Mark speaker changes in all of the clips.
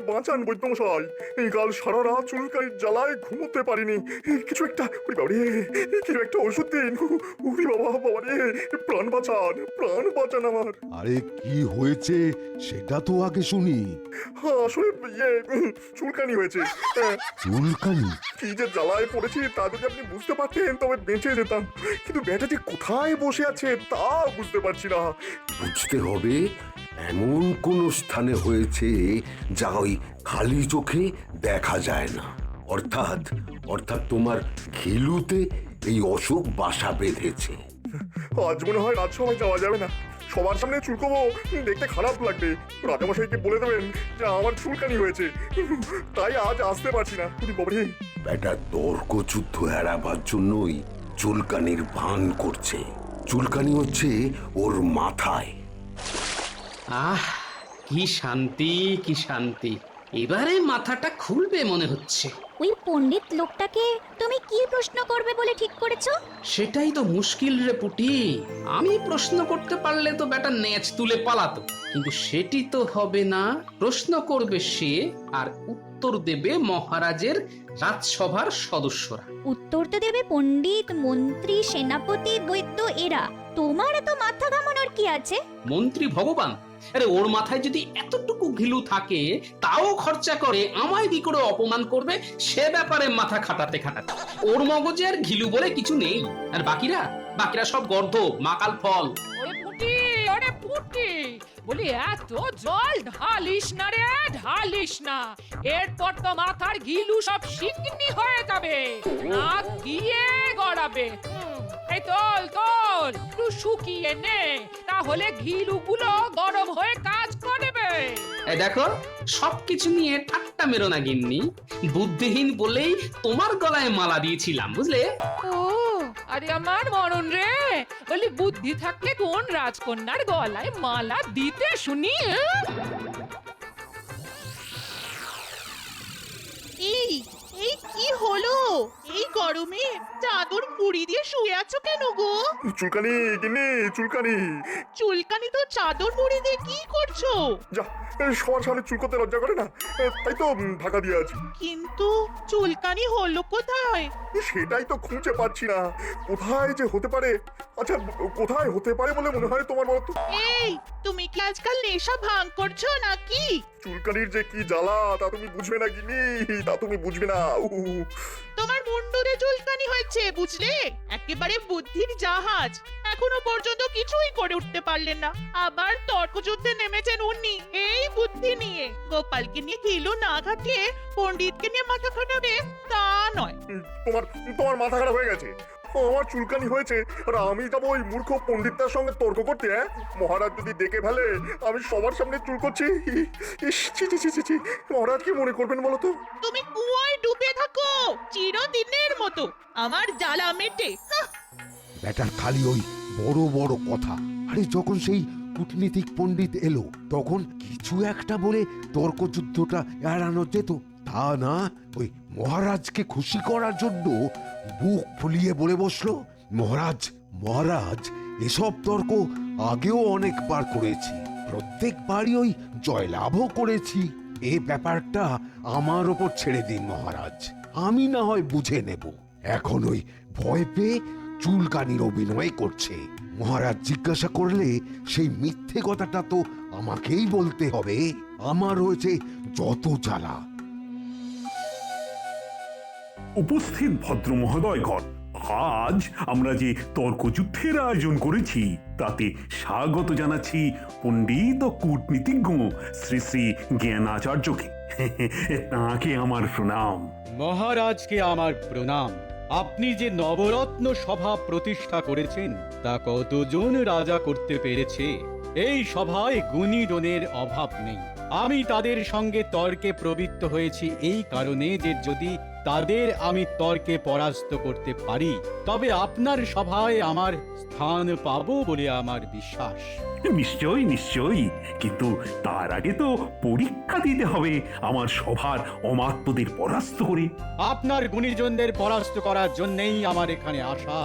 Speaker 1: বাঁচান বৈদ্যমশাই, কাল সারা রাত চুলকানির জ্বালায় ঘুমোতে পারিনি। কিছু একটা, ওরে বাবা রে, কিছু একটা ওষুধ দিন। ওরে বাবা, বাবা রে, প্রাণ বাঁচান, প্রাণ বাঁচান আমার।
Speaker 2: আরে কি হয়েছে সেটা তো আগে শুনি।
Speaker 1: আসলে চুলকানি হয়েছে।
Speaker 2: চুলকানি?
Speaker 1: কি যে জ্বালায় পড়েছি তা যদি আপনি বুঝতে পারতেন তবে বেঁচে যেতাম, কিন্তু ব্যাটা যে কোথায় বসে আছে তা বুঝতে পারছি না।
Speaker 3: বুঝতে হবে এমন কোন স্থানে হয়েছে যা ওই খালি চোখে দেখা যায় না। অর্থাৎ অর্থাৎ তোমার ঘিলুতে এই অসুখ বাসা বেঁধেছে।
Speaker 1: আজ মনে হয় রাজসভায় যাওয়া যাবে না, সবার সামনে চুলকবো, দেখতে খারাপ লাগবে। রাজামশাইকে বলে দেবেন যে আমার চুলকানি হয়েছে, তাই আজ আসতে পারছি না। বাবারে,
Speaker 3: বেটা তর্ক যুদ্ধ এড়াবার জন্যই চুলকানির ভান করছে। চুলকানি হচ্ছে ওর মাথায়।
Speaker 4: আহ, কি শান্তি, কি শান্তি। এবারে মাথাটা খুলবে মনে হচ্ছে।
Speaker 5: ওই পণ্ডিত লোকটাকে তুমি কি প্রশ্ন করবে বলে ঠিক করেছো?
Speaker 4: সেটাই তো মুশকিল রে পুটি। আমি প্রশ্ন করতে পারলে তো বেটা নেচ তুলে পালাতো, কিন্তু সেটি তো হবে না। প্রশ্ন করবে সে, আর উত্তর দেবে মহারাজের রাজসভার সদস্যরা।
Speaker 5: উত্তর তো দেবে পণ্ডিত, মন্ত্রী, সেনাপতি, বৈদ্য এরা। তোমার এত মাথা ঘামানোর কি আছে?
Speaker 4: মন্ত্রী ভগবান, আরে ওর মাথায় যদি এতটুকু ঘিলু থাকে তাও খরচা করে আমায় কি করে অপমান করবে সে ব্যাপারে মাথা খাটাতে খাটাতে। ওর মগজে আর ঘিলু বলে কিছু নেই। আর বাকিরা বাকিরা সব গর্ধ, মাকাল ফল।
Speaker 6: ওরে পুটি, বলি এত জল ঢালিস না রে, ঢালিস না। এরপর তো মাথার ঘিলু সব শিকনি হয়ে যাবে, নাক দিয়ে গড়াবে। এই তোল তোল, একটু শুকিয়ে নে, তাহলে ঘিলুগুলো গরম হয়ে কাজ করবে।
Speaker 4: এই দেখো, সবকিছু নিয়ে ঠাট্টা মেরো না গিন্নি। বুদ্ধিহীন বলেই তোমার গলায় মালা দিয়েছিলাম, বুঝলে?
Speaker 6: ও, আরে আমার মরণ রে, বলি বুদ্ধি থাকলে কোন রাজকন্যার গলায় মালা দিতে শুনি?
Speaker 7: এই এই কি হলো? এই গরমে চাদর মুড়ি দিয়ে শুয়ে আছো কেন গো?
Speaker 1: চুলকানি গিন্নি, চুলকানি।
Speaker 7: চুলকানি তো চাদর মুড়ি দিয়ে কি করছো?
Speaker 1: যা, সবার সামনে চুলকোতে লজ্জা করে না, তাই তো ঢাকা দিয়ে আছি।
Speaker 7: কিন্তু চুলকানি হলো কোথায়?
Speaker 1: সেটাই তো খুঁজে পাচ্ছি না, কোথায় যে হতে পারে। আচ্ছা, কোথায় হতে পারে বলে মনে হয় তোমার বলতো?
Speaker 7: এই, তুমি কি আজকাল নেশা ভাঙ করছো নাকি?
Speaker 1: চুলকানির যে কি জ্বালা তা তুমি বুঝবে না গিন্নি, তা তুমি বুঝবে না।
Speaker 7: তোমার মুন্ডুতে চুলকানি হয়েছে বুঝলে, একেবারে বুদ্ধির জাহাজ। এখনো পর্যন্ত কিছুই করে উঠতে পারলেন না, আবার তর্কযুদ্ধে নেমেছেন উনি এই বুদ্ধি নিয়ে। গোপালকে নিয়ে ঘিলু না ঘাটিয়ে পণ্ডিতকে নিয়ে মাথা খাটাবে তা নয়।
Speaker 1: তোমার তোমার মাথা খারাপ হয়ে গেছে। আমার চুলকানি হয়েছে আর আমি যাবো ওই মূর্খ পণ্ডিতটার সঙ্গে তর্ক করতে? হ্যাঁ, মহারাজ যদি দেখে ফেলে আমি সবার সামনে চুল করছি, মহারাজ কি মনে করবেন বলো তো?
Speaker 7: তুমি কুয়োয় ডুবে থাকো চিরদিনের মতো, আমার জ্বালা মেটে।
Speaker 2: ব্যাটার খালি ওই বড় বড় কথা। আরে যখন সেই কূটনীতিক পণ্ডিত এলো তখন কিছু একটা বলে তর্কযুদ্ধটা এড়ানো যেত, তা না ওই মহারাজকে খুশি করার জন্য বুক ফুলিয়ে বলে বসলো। মহারাজ মহারাজ এসব তর্ক আগেও অনেকবার করেছি, প্রত্যেকবারই ওই জয়লাভও করেছি। এ ব্যাপারটা আমার ওপর ছেড়ে দিন মহারাজ, আমি না হয় বুঝে নেব। এখন ওই ভয় পেয়ে চুলকানির অভিনয় করছে। মহারাজ জিজ্ঞাসা করলে সেই মিথ্যে কথাটা তো আমাকেই বলতে হবে। আমার হয়েছে যত জ্বালা।
Speaker 8: উপস্থিত ভদ্র মহোদয়গণ, আজ আমরা যে তর্কযুদ্ধের আয়োজন করেছি তাতে স্বাগত জানাচ্ছি পণ্ডিত ও কূটনীতিজ্ঞ শ্রী শ্রী জ্ঞানাচার্যকে। তাঁকে আমার প্রণাম।
Speaker 9: মহারাজকে আমার প্রণাম। আপনি যে নবরত্ন সভা প্রতিষ্ঠা করেছেন তা কতজন রাজা করতে পেরেছে? এই সভায় গুণীজনের অভাব নেই। আমি তাদের সঙ্গে তর্কে প্রবৃত্ত হয়েছি এই কারণে যে যদি তাদের আমি তর্কে পরাস্ত করতে পারি তবে আপনার সভায় আমার স্থান পাবো বলে আমার বিশ্বাস।
Speaker 8: নিশ্চয়ই নিশ্চয়ই, কিন্তু তার আগে তো পরীক্ষা দিতে হবে আমার সভার অমাত্যদের পরাস্ত করে।
Speaker 9: আপনার গুণীজনদের পরাস্ত করার জন্যই আমার এখানে আসা।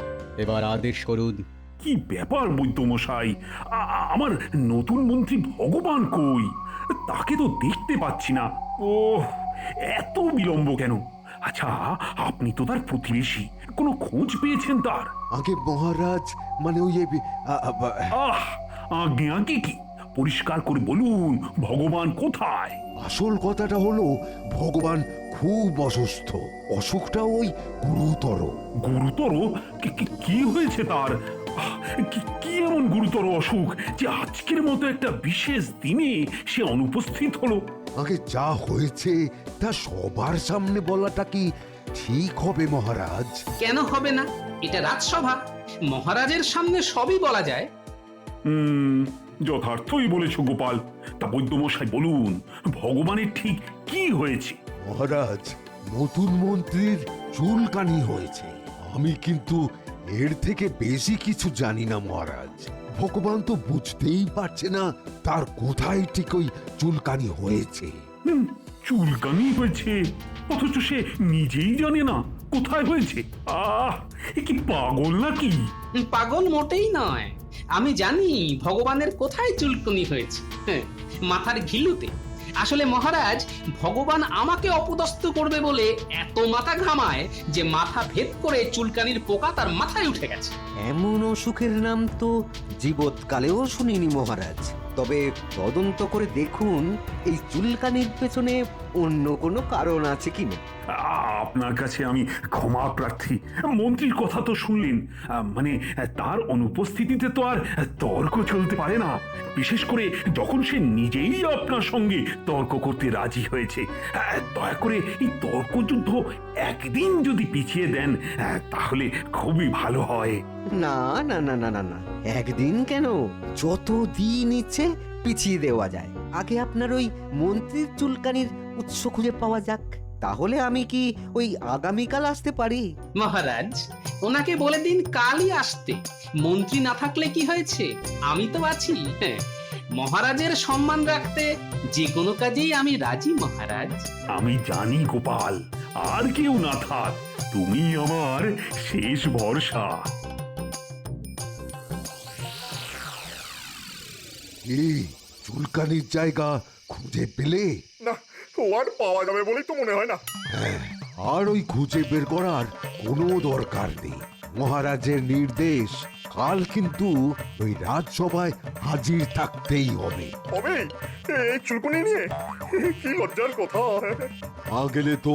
Speaker 9: এবার আদেশ করুন।
Speaker 8: কি ব্যাপার বৈদ্যমশাই, আমার নতুন মন্ত্রী ভগবান কই? তাকে তো দেখতে পাচ্ছি না। ও, এত বিলম্ব কেন? আচ্ছা, আপনি তো তার প্রতিবেশী, কোনো খোঁজ পেয়েছেন তার?
Speaker 2: আগে মহারাজ মানে ওই
Speaker 8: আহ, আগে আগে কি? পরিষ্কার করে বলুন, ভগবান কোথায়?
Speaker 2: আসল কথাটা হলো ভগবান খুব অসুস্থ, অসুখটা ওই গুরুতর।
Speaker 8: গুরুতর? কি হয়েছে তার? কি এমন গুরুতর অসুখ যে আজকের মতো একটা বিশেষ দিনে সে অনুপস্থিত হলো?
Speaker 2: আগে যা হয়েছে তা সবার সামনে বলাটা কি ঠিক হবে মহারাজ?
Speaker 4: কেন হবে না? এটা রাজসভা, মহারাজের সামনে সবই বলা যায়।
Speaker 8: যথার্থই বলেছ গোপাল। তা বৈদ্যমশাই বলুন, ভগবানের ঠিক কি হয়েছে?
Speaker 2: মহারাজ, নতুন মন্ত্রীর চুলকানি হয়েছে। আমি কিন্তু এর থেকে বেশি কিছু জানি না মহারাজ। ভগবান তো বুঝতেই পারছে না তার কোথায় ঠিক ওই চুলকানি হয়েছে।
Speaker 8: চুলকানি হয়েছে, অথচ সে নিজেই জানে না কোথায় হয়েছে। এ কি পাগল নাকি?
Speaker 4: পাগল মোটেই নয়, আমি জানি ভগবানের কোথায় চুলকুনি হয়েছে। মাথার ঘিলুতে। আসলে মহারাজ, ভগবান আমাকে অপদস্থ করবে বলে এত মাথা ঘামায় যে মাথা ভেদ করে চুলকানির পোকা তার মাথায় উঠে গেছে।
Speaker 10: এমন অসুখের নাম তো জীবৎকালেও শুনিনি মহারাজ। তবে তদন্ত করে দেখুন এই চুলকানির পেছনে অন্য কোনো কারণ আছে কিনা।
Speaker 8: আপনার কাছে আমি ক্ষমা প্রার্থী। মন্ত্রীর কথা তো শুনলেন, মানে তার অনুপস্থিতিতে তো আর তর্ক চলতে পারে না, বিশেষ করে যখন সে নিজেই আপনার সঙ্গে তর্ক করতে রাজি হয়েছে। দয়া করে এই তর্কযুদ্ধ একদিন যদি পিছিয়ে দেন তাহলে খুবই ভালো হয়।
Speaker 10: না না না না না না, একদিন কেন, যত দিন ইচ্ছে পিছিয়ে দেওয়া যায়। আগে আপনার ওই মন্ত্রীর চুলকানির উৎস খুঁজে পাওয়া যাক, তাহলে আমি কি ওই আগামীকাল আসতে পারি?
Speaker 4: মহারাজ, ওনাকে বলে দিন কালই আসতে। মন্ত্রী না থাকলে কি হয়েছে, আমি তো আছি। মহারাজের সম্মান রাখতে যে কোনো কাজেই আমি রাজি মহারাজ।
Speaker 8: আমি জানি গোপাল, আর কেউ না থাক, তুমি আমার শেষ ভরসা।
Speaker 2: এই চুলকানির জায়গা খুঁজে পেলে?
Speaker 1: না, ও আর পাওয়া যাবে বলেই তো মনে হয় না।
Speaker 2: হ্যাঁ, আর ওই খুঁজে বের করার কোনো দরকার নেই। মহারাজের নির্দেশ, কাল কিন্তু ওই রাজসভায় হাজির থাকতেই হবে।
Speaker 1: হবে এই চুলকুনি নিয়ে? কি লজ্জার কথা!
Speaker 2: না গেলে তো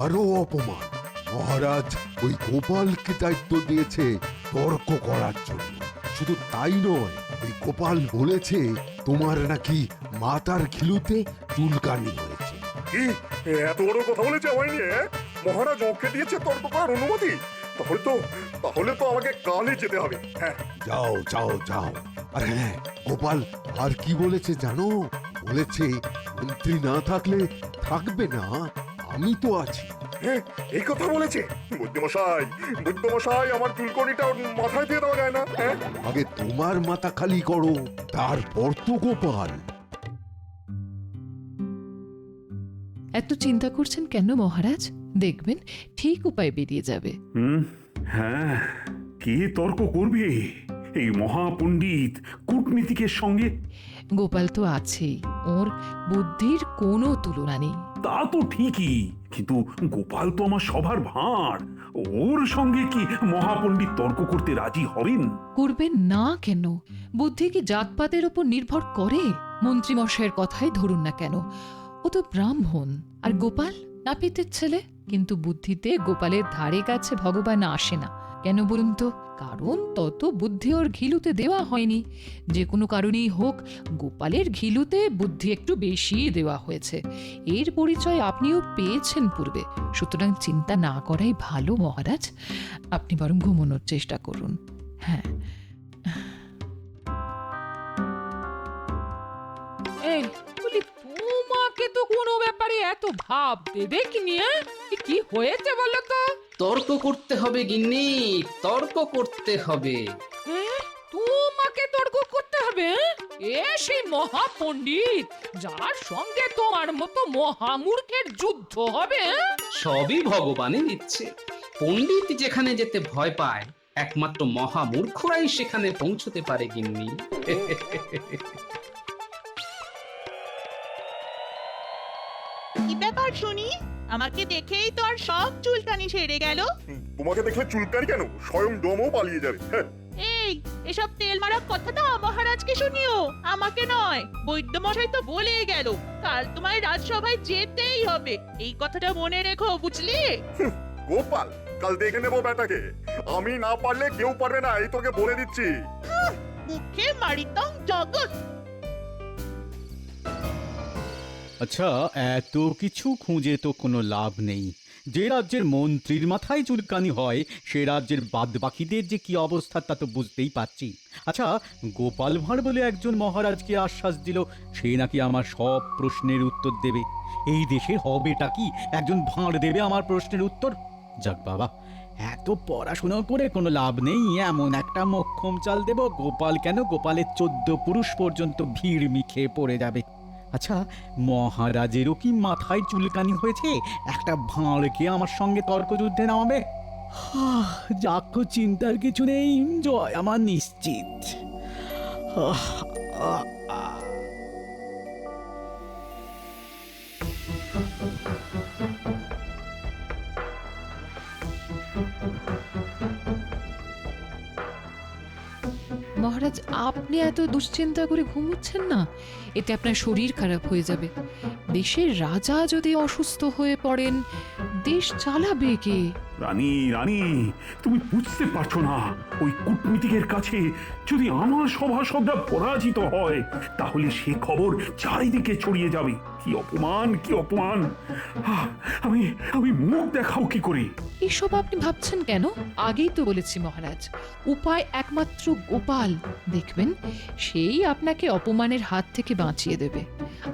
Speaker 2: আরো অপমান। মহারাজ ওই গোপালকে দায়িত্ব দিয়েছে তর্ক করার জন্য। শুধু তাই নয়, ওই গোপাল বলেছে তোমার নাকি মাথার ঘিলুতে চুলকানি হয়েছে।
Speaker 1: কি এত বড় কথা বলেছে আমায় নিয়ে? মহারাজ ওকে দিয়েছে তর্ক করার অনুমতি? তাহলে তো আমাকে কালই যেতে হবে। হ্যাঁ,
Speaker 2: যাও যাও যাও। আর হ্যাঁ, গোপাল আর কি বলেছে জানো? বলেছে মন্ত্রী না থাকলে থাকবে না, আমি তো আছি।
Speaker 1: হ্যাঁ, এই কথা বলেছে? বুদ্ধমশাই, আমার চুলকনিটা ওর মাথায় দিয়ে দেওয়া যায় না? হ্যাঁ,
Speaker 2: আগে তোমার মাথা খালি করো, তারপর তো গোপাল।
Speaker 6: এত চিন্তা করছেন কেন মহারাজ? দেখবেন ঠিক উপায় বেরিয়ে যাবে।
Speaker 8: হ্যাঁ, কে তর্ক করবে এই মহাপণ্ডিত কূটনীতিকের সঙ্গে?
Speaker 6: গোপাল তো আছেই, ওর বুদ্ধির কোনো তুলনা নেই।
Speaker 8: তা তো ঠিকই, কিন্তু গোপাল তো আমার সবার ভাঁড়। ওর সঙ্গে কি মহাপণ্ডিত তর্ক করতে রাজি হবেন?
Speaker 6: করবেন না কেন? বুদ্ধি কি জাতপাতের উপর নির্ভর করে? মন্ত্রী মশাইয়ের কথাই ধরুন না কেন, ও তো ব্রাহ্মণ, আর গোপাল নাপিতের ছেলে। কিন্তু বুদ্ধিতে গোপালের ধারে কাছে ভগবান আসে না। কেন বলুন তো? কারণ তত বুদ্ধি ওর ঘিলুতে দেওয়া হয়নি। যে কোনো কারণেই হোক, গোপালের ঘিলুতে বুদ্ধি একটু বেশি দেওয়া হয়েছে। এর পরিচয় আপনিও পেয়েছেন পূর্বে। সুতরাং চিন্তা না করাই ভালো মহারাজ। আপনি বরং ঘুমানোর চেষ্টা করুন। হ্যাঁ, এই বলি, তোমাকে তো কোনো ব্যাপারে এত ভাবতে দেখিনি। কি হয়েছে বলো তো?
Speaker 4: তর্ক করতে হবে গিন্নি, তর্ক করতে হবে।
Speaker 6: তোমাকে তর্ক করতে হবে? এ সেই মহাপণ্ডিত যার সঙ্গে তোমার মতো মহামূর্খের যুদ্ধ হবে?
Speaker 4: সবই ভগবানের ইচ্ছে। পণ্ডিত যেখানে যেতে ভয় পায়, একমাত্র মহামূর্খরাই সেখানে পৌঁছতে পারে গিন্নি।
Speaker 7: কি ব্যাপার শুনি? আমাকে দেখেই তো আর সব চুলকানি সেরে গেল।
Speaker 1: তোমাকে দেখলে চুলকানি কেন, স্বয়ং দমও পালিয়ে যাবে। হ্যাঁ,
Speaker 7: এই এসব তেল মারা কথাটা মহারাজকে শুনিও, আমাকে নয়। বৈদ্য মশাই তো বলেই গেল কাল তোমায় রাজসভায় যেতেই হবে, এই কথাটা মনে রেখো, বুঝলি?
Speaker 1: গোপাল, কাল দেখে নেবো ব্যাটাকে। আমি না পারলে কেউ পারবে না, এই তোকে বলে দিচ্ছি।
Speaker 7: মুখে মারিতং জগৎ।
Speaker 9: আচ্ছা, এত কিছু খুঁজে তো কোনো লাভ নেই। যে রাজ্যের মন্ত্রীর মাথায় চুলকানি হয় সে রাজ্যের বাদবাকিদের যে কি অবস্থা তা তো বুঝতেই পারছি। আচ্ছা, গোপাল ভাঁড় বলে একজন মহারাজকে আশ্বাস দিল সে নাকি আমার সব প্রশ্নের উত্তর দেবে। এই দেশে হবেটা কি একজন ভাঁড় দেবে আমার প্রশ্নের উত্তর? যাক বাবা, এত পড়াশোনা করে কোনো লাভ নেই। এমন একটা মোক্ষম চাল দেব, গোপাল কেন, গোপালের 14 পুরুষ পর্যন্ত ভিড় মিখে পড়ে যাবে। আচ্ছা, মহারাজেরও কি মাথায় চুলকানি হয়েছে একটা ভাঁড়কে আমার সঙ্গে তর্কযুদ্ধে নামাবে? যাক, চিন্তার কিছু নেই, জয় আমার নিশ্চিত।
Speaker 6: মহারাজ, আপনি এত দুশ্চিন্তা করে ঘুমোচ্ছেন না, এতে আপনার শরীর খারাপ হয়ে যাবে। দেশের রাজা যদি অসুস্থ হয়ে পড়েন, দেশ চালাবে কে?
Speaker 8: রানী রানী, তুমি বুঝতে পারছো না, ওই কূটনীতিকের কাছে যদি আমার সভাসদরা পরাজিত হয় তাহলে সে খবর চারিদিকে ছড়িয়ে যাবে। কি অপমান, কি অপমান! আমি আমি মুখ দেখাও কি করে?
Speaker 6: এসব আপনি ভাবছেন কেন? আগেই তো বলেছি মহারাজ, উপায় একমাত্র গোপাল। দেখবেন সেই আপনাকে অপমানের হাত থেকে বাঁচিয়ে দেবে।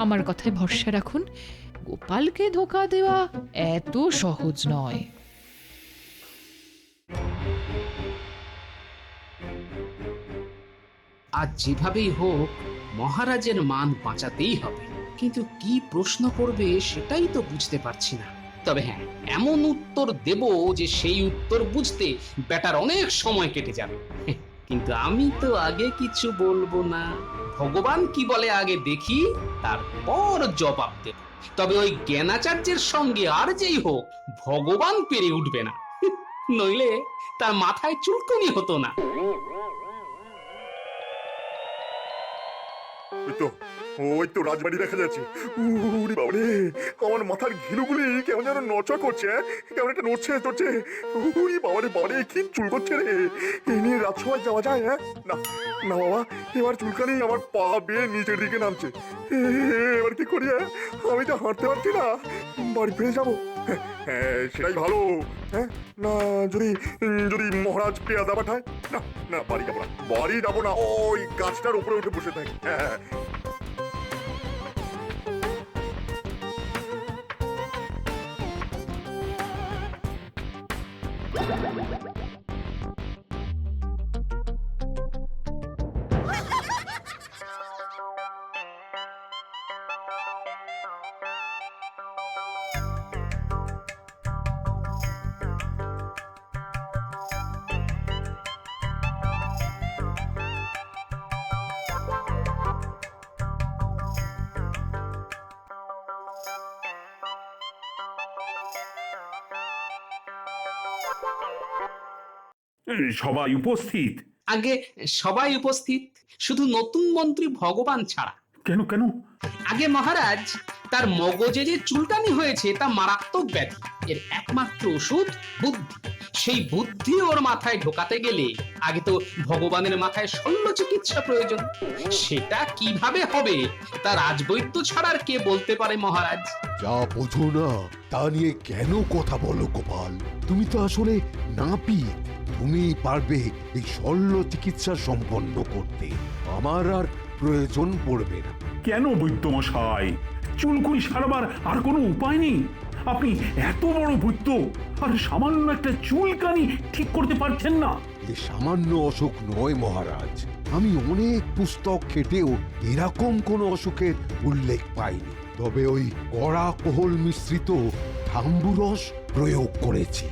Speaker 6: আমার কথায় ভরসা রাখুন, গোপালকে ধোঁকা দেওয়া এত সহজ নয়।
Speaker 4: আজ যেভাবেই হোক মহারাজের মান বাঁচাতেই হবে, কিন্তু কি প্রশ্ন করবে সেটাই তো বুঝতে পারছি না। তবে হ্যাঁ, এমন উত্তর দেব যে সেই উত্তর বুঝতে বেটার অনেক সময় কেটে যাবে। কিন্তু আমি তো আগে কিছু বলবো না, ভগবান কি বলে আগে দেখি, তারপর জবাব দেব। তবে ওই জ্ঞানাচার্যের সঙ্গে আর যেই হোক ভগবান পেরে উঠবে না, নইলে তার মাথায় চুলকুনি হতো না।
Speaker 1: ওই তো রাজবাড়ি দেখা যাচ্ছে। উরি বাবারে, আমার মাথার ঘিলুগুলি কেমন যেন নড়চড় করছে, কেমন একটা নড়ছে চড়ছে। উরি বাবারে বাবারে, কি চুল করছে রে! এই নিয়ে রাজসভায় যাওয়া যায়? হ্যাঁ, না না বাবা, এবার চুলকানি আমার পা বেয়ে নিচের দিকে নামছে। এবার কি করি? আমি তো হাঁটতে পারছি না, বাড়ি ফিরে যাবো। হ্যাঁ, সেটাই ভালো। হ্যাঁ, না যদি যদি মহারাজ পেয়াদা পাঠায়? না না, বাড়ি যাবো না, বাড়ি যাবো না, ওই গাছটার উপরে উঠে বসে থাকি। হ্যাঁ,
Speaker 8: সবাই উপস্থিত?
Speaker 4: আগে সবাই উপস্থিত, শুধু নতুন মন্ত্রী ভগবান ছাড়া।
Speaker 8: কেন কেন?
Speaker 4: আগে মহারাজ, তার মগজে যে চুলকানি হয়েছে তা মারাত্মক ব্যাধি, এর একমাত্র ওষুধ বুদ্ধি। সেই বুদ্ধি ওর মাথায় ঢোকাতে গেলে আগে তো ভগবানের মাথায় শল্য চিকিৎসা প্রয়োজন। সেটা কিভাবে হবে তা রাজবৈদ্য ছাড়া আর কে বলতে পারে মহারাজ?
Speaker 2: যা বোঝো না তা নিয়ে কেন কথা বলো গোপাল? তুমি তো আসলে নাপিত, তুমি পারবে এই শল্য চিকিৎসা সম্পন্ন করতে, আমার আর প্রয়োজন পড়বে না।
Speaker 8: কেন বৈদ্যমশাই, চুলকুনি সারাবার আর কোনো উপায় নেই? আপনি এত বড় বৈদ্য আর সামান্য একটা চুলকানি ঠিক করতে পারছেন না?
Speaker 2: এ সামান্য অসুখ নয় মহারাজ, আমি অনেক পুস্তক ঘেটেও এরকম কোনো অসুখের উল্লেখ পাইনি। তবে ওই কড়া কোহল মিশ্রিত ধাম্বুরস প্রয়োগ করেছি,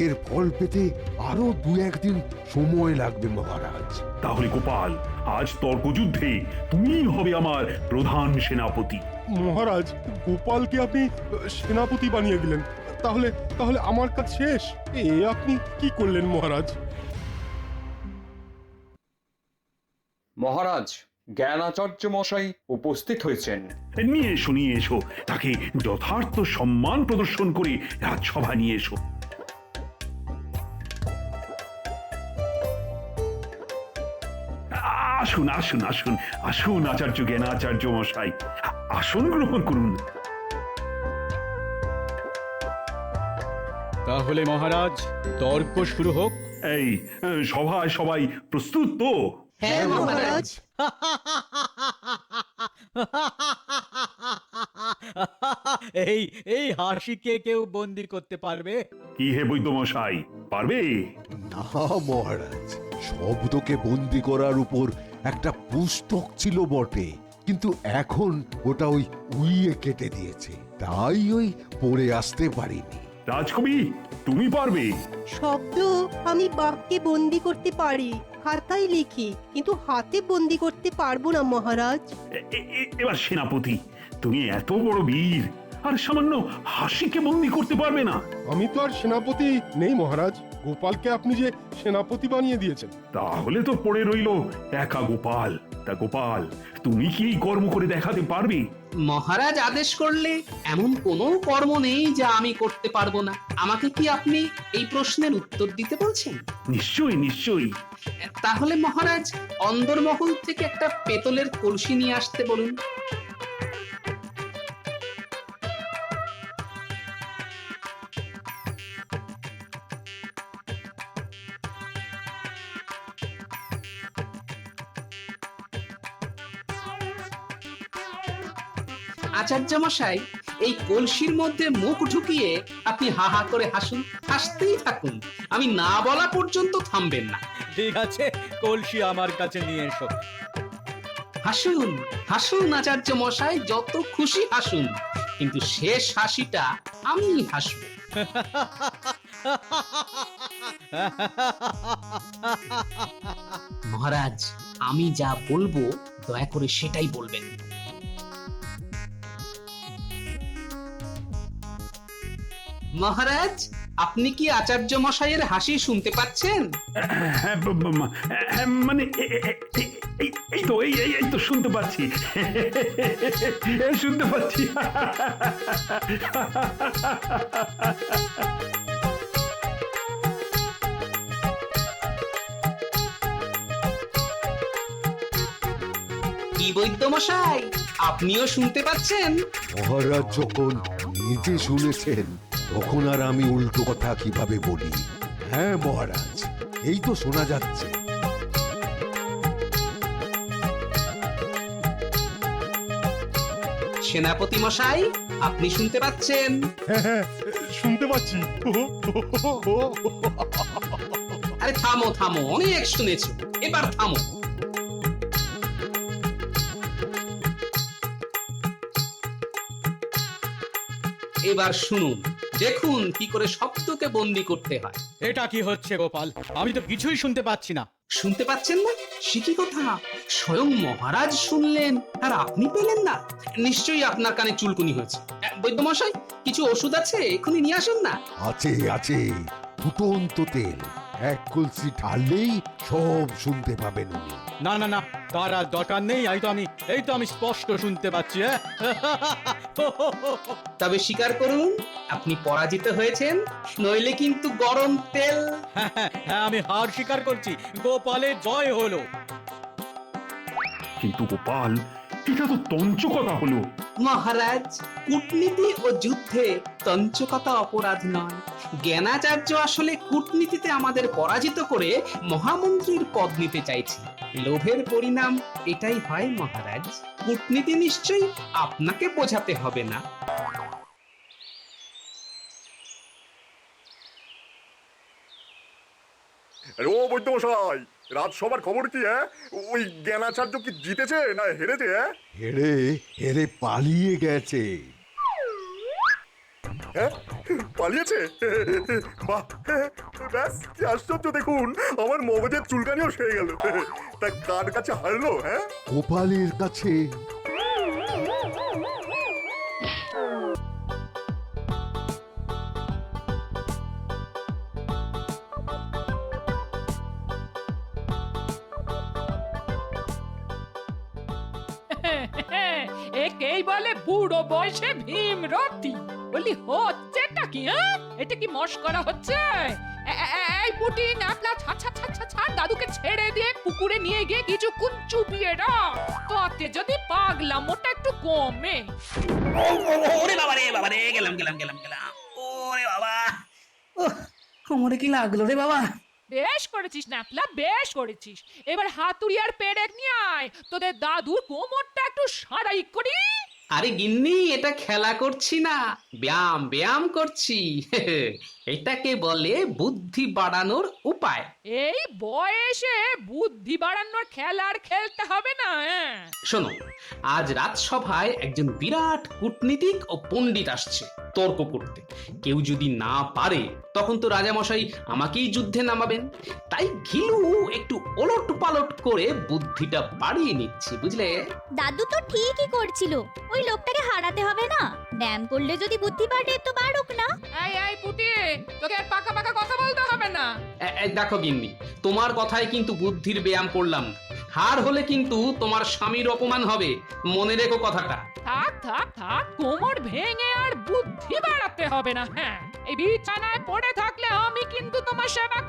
Speaker 2: এর ফল পেতে আরো 2-1 দিন সময় লাগবে মহারাজ।
Speaker 8: তাহলে গোপাল, আজ তর্কযুদ্ধে তুমিই হবে আমার প্রধান সেনাপতি।
Speaker 11: মহারাজ, গোপালকে আপনি সেনাপতি বানিয়ে দিলেন, তাহলে তাহলে আমার কাজ শেষ? এ আপনি কি করলেন মহারাজ?
Speaker 12: মহারাজ, জ্ঞানাচার্য মশাই উপস্থিত হয়েছেন।
Speaker 8: নিয়ে এসো তাকে যথার্থ সম্মান প্রদর্শন করে রাজসভা নিয়ে এসো। আসুন আসুন আসুন আসুন আচার্য জ্ঞানাচার্য মশাই, আসন গ্রহণ করুন।
Speaker 9: তাহলে মহারাজ, তর্ক শুরু হোক।
Speaker 8: এই সভায় সবাই প্রস্তুত তো?
Speaker 7: হ্যাঁ মহারাজ।
Speaker 9: এই এই হাসিকে কেউ বন্দি করতে পারবে?
Speaker 8: কি হে বৈদ্য মশাই, পারবে?
Speaker 2: না মহারাজ, শব্দকে বন্দি করার উপর একটা পুস্তক ছিল বটে, কিন্তু এখন ওটা ওই উইয়ে কেটে দিয়েছে, তাই ওই পড়ে আসতে পারিনি।
Speaker 8: রাজকবি, তুমি পারবে?
Speaker 13: শব্দ আমি বাক্যে বন্দি করতে পারি, খাতায় লিখি, কিন্তু হাতে বন্দি করতে পারবো না মহারাজ।
Speaker 8: এবার সেনাপতি, তুমি এত বড় বীর আর সামান্য হাসিকে বন্দি করতে পারবে না?
Speaker 11: আমি তো আর সেনাপতি নেই মহারাজ, গোপালকে আপনি যে সেনাপতি বানিয়ে দিয়েছেন।
Speaker 8: তাহলে তো পড়ে রইল একা গোপাল। তা গোপাল, তুমি কি এই কর্ম করে দেখাতে পারবে?
Speaker 4: মহারাজ আদেশ করলে এমন কোনো কর্ম নেই যা আমি করতে পারবো না। আমাকে কি আপনি এই প্রশ্নের উত্তর দিতে বলছেন?
Speaker 8: নিশ্চয়ই নিশ্চয়ই।
Speaker 4: তাহলে মহারাজ, অন্দরমহল থেকে একটা পেতলের কলসি নিয়ে আসতে বলুন। আচার্য মশাই, এই কলসির মধ্যে মুখ ঢুকিয়ে আপনি হা হা করে হাসুন, হাসতেই থাকুন, আমি না বলা পর্যন্ত থামবেন না।
Speaker 9: ঠিক আছে, কলসি আমার কাছে নিয়ে এসো।
Speaker 4: হাসুন হাসুন আচার্য মশাই, যত খুশি হাসুন, কিন্তু শেষ হাসিটা আমি হাসবো। মহারাজ, আমি যা বলবো দয়া করে সেটাই বলবেন। মহারাজ, আপনি কি আচার্য মশাইয়ের হাসি শুনতে পাচ্ছেন?
Speaker 8: মানে এই তো শুনতে পাচ্ছি, শুনতে পাচ্ছি।
Speaker 4: কি বৈদ্য মশাই, আপনিও শুনতে পাচ্ছেন?
Speaker 2: মহারাজ যখন নিজে শুনেছেন, তখন আর আমি উল্টো কথা কিভাবে বলি? হ্যাঁ মহারাজ, এই তো শোনা যাচ্ছে।
Speaker 4: সেনাপতি মশাই, আপনি শুনতে পাচ্ছেন?
Speaker 11: হ্যাঁ, শুনতে পাচ্ছি।
Speaker 4: আরে থামো থামো, অনেক শুনেছো, এবার থামো। এবার শুনুন, দেখুন কি করে শব্দকে বন্দি করতে হয়।
Speaker 9: এটা কি হচ্ছে গোপাল? আমি তো কিছুই শুনতে পাচ্ছি না।
Speaker 4: শুনতে পাচ্ছেন না? সে কি কথা, স্বয়ং মহারাজ শুনলেন আর আপনি পেলেন না? নিশ্চয়ই আপনার কানে চুলকুনি হয়েছে। বৈদ্যমশাই, কিছু ওষুধ আছে, এখনই নিয়ে আসুন না।
Speaker 2: আছে আছে, ফুটন্ত তেল, এক কলসি ঢাললেই সব শুনতে পাবেন উনি।
Speaker 9: না না না, তার আর দরকার নেই, এই তো আমি স্পষ্ট শুনতে পাচ্ছি।
Speaker 4: তবে স্বীকার করুন, আপনি পরাজিত হয়েছেন, নইলে কিন্তু গরম তেল।
Speaker 9: হ্যাঁ, আমি হার স্বীকার করছি, গোপালের জয় হলো।
Speaker 8: কিন্তু গোপাল, এটা তো তঞ্চকতা হলো।
Speaker 4: মহারাজ, কূটনীতি ও যুদ্ধে তঞ্চকতা অপরাধ নয়। জ্ঞানাচার্য আসলে কূটনীতিতে আমাদের পরাজিত করে মহামন্ত্রীর পদ নিতে চাইছে। লোভের পরিণাম এটাই হয় মহারাজ। কূটনীতি নিশ্চয়ই আপনাকে বোঝাতে হবে না।
Speaker 1: ও বৈদ্যমশাই, রাজসভার খবর কি? ওই জ্ঞানাচার্য কি জিতেছে না হেরেছে?
Speaker 2: হেরে হেরে পালিয়ে গেছে।
Speaker 1: হ্যাঁ, পালিয়েছে? বাহ, ব্যাস কি আশ্চর্য! দেখুন, আমার মগজের চুলকানিও সেরে গেল। তা কার কাছে হারলো? হ্যাঁ,
Speaker 2: গোপালের কাছে।
Speaker 6: একেই বলে বুড়ো বয়সে ভীমরতি। বলি হচ্ছেটা কি? হ্যাঁ, এটা কি মস্করা হচ্ছে? এই পুটি ন্যাপলা ছাড় ছাড় ছাড় ছাড় ছাড়, দাদুকে ছেড়ে দিয়ে পুকুরে নিয়ে গিয়ে কিছুক্ষণ চুপিয়ে রাখ, তাতে যদি পাগলামোটা একটু কমে।
Speaker 4: ওরে বাবা রে, বাবা রে, গেলাম গেলাম গেলাম গেলাম। ওরে বাবা, কোমরে কি লাগলো রে বাবা?
Speaker 6: বেশ করেছিস ন্যাপলা, বেশ করেছিস। এবার হাতুড়ি আর পেরেক নিয়ে আয়, তোদের দাদুর কোমরটা একটু সারাই করি।
Speaker 4: আরে গিন্নি, এটা খেলা করছি না, ব্যায়াম ব্যায়াম করছি। এটাকে বলে বুদ্ধি বাড়ানোর উপায়।
Speaker 6: এই বয়সে বুদ্ধি বাড়ানোর খেলার খেলতে হবে না।
Speaker 4: শোনো, আজ রাজসভায় একজন বিরাট কূটনীতিক ও পণ্ডিত আসছে তর্ক করতে। কেউ যদি না পারে তখন তো রাজামশাই আমাকেই যুদ্ধে নামাবেন। তাই ঘিলু একটু ওলট পালট করে বুদ্ধিটা বাড়িয়ে নিচ্ছি, বুঝলে?
Speaker 5: দাদু তো ঠিকই করছিল, ওই লোকটাকে হারাতে হবে না। ব্যায়াম করলে যদি বুদ্ধি বাড়ে তো বাড়ুক না।
Speaker 6: এই পুটি, তোকে আর পাকা পাকা কথা বলতে হবে না।
Speaker 4: দেখো গিন্নি, তোমার কথায় কিন্তু বুদ্ধির ব্যায়াম করলাম না। হার হলে কিন্তু তোমার স্বামীর অপমান হবে, মনে রেখো কথাটা।
Speaker 6: থাক থাক থাক, কোমর ভেঙে আর বুদ্ধি বাড়াতে হবে না। হ্যাঁ, এই বিছানায় পড়ে থাকলে আমি কিন্তু তোমার সেবা